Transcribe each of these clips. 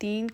3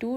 2